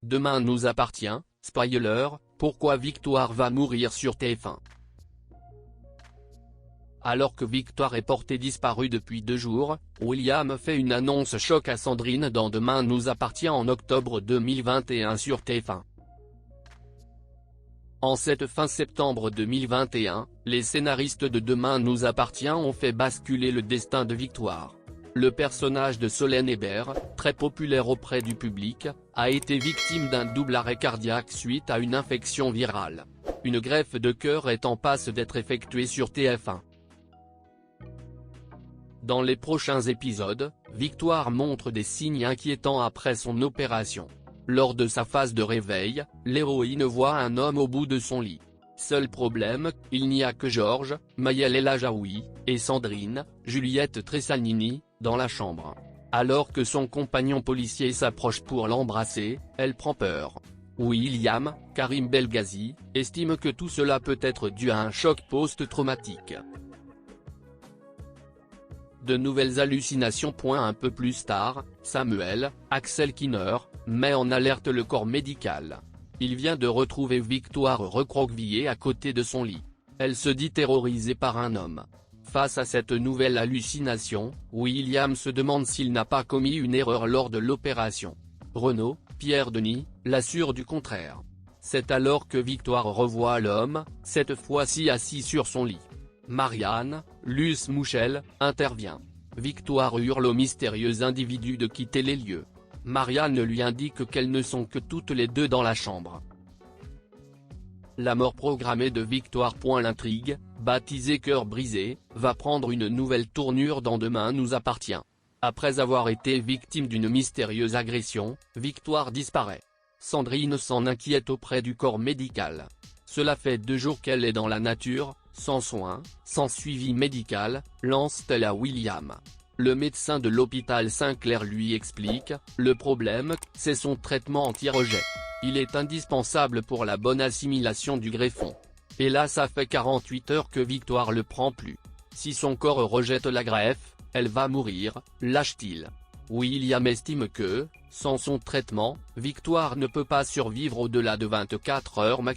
Demain nous appartient, spoiler, pourquoi Victoire va mourir sur TF1. Alors que Victoire est portée disparue depuis 2 jours, William fait une annonce choc à Sandrine dans Demain nous appartient en octobre 2021 sur TF1. En cette fin septembre 2021, les scénaristes de Demain nous appartient ont fait basculer le destin de Victoire. Le personnage de Solène Hébert, très populaire auprès du public, a été victime d'un double arrêt cardiaque suite à une infection virale. Une greffe de cœur est en passe d'être effectuée sur TF1. Dans les prochains épisodes, Victoire montre des signes inquiétants après son opération. Lors de sa phase de réveil, l'héroïne voit un homme au bout de son lit. Seul problème, il n'y a que Georges, Maëlle El Ajaoui, et Sandrine, Juliette Tressanini, dans la chambre. Alors que son compagnon policier s'approche pour l'embrasser, elle prend peur. William, Karim Belghazi, estime que tout cela peut être dû à un choc post-traumatique. De nouvelles hallucinations. Un peu plus tard, Samuel, Axel Kinner, met en alerte le corps médical. Il vient de retrouver Victoire recroquevillée à côté de son lit. Elle se dit terrorisée par un homme. Face à cette nouvelle hallucination, William se demande s'il n'a pas commis une erreur lors de l'opération. Renaud, Pierre Denis, l'assure du contraire. C'est alors que Victoire revoit l'homme, cette fois-ci assis sur son lit. Marianne, Luce Mouchel, intervient. Victoire hurle au mystérieux individu de quitter les lieux. Marianne lui indique qu'elles ne sont que toutes les deux dans la chambre. La mort programmée de Victoire. L'intrigue, baptisée Cœur brisé, va prendre une nouvelle tournure dans Demain nous appartient. Après avoir été victime d'une mystérieuse agression, Victoire disparaît. Sandrine s'en inquiète auprès du corps médical. Cela fait 2 jours qu'elle est dans la nature, sans soins, sans suivi médical, lance-t-elle à William. Le médecin de l'hôpital Saint-Clair lui explique, le problème, c'est son traitement anti-rejet. Il est indispensable pour la bonne assimilation du greffon. Et là ça fait 48 heures que Victoire le prend plus. Si son corps rejette la greffe, elle va mourir, lâche-t-il. William estime que, sans son traitement, Victoire ne peut pas survivre au-delà de 24 heures maximum.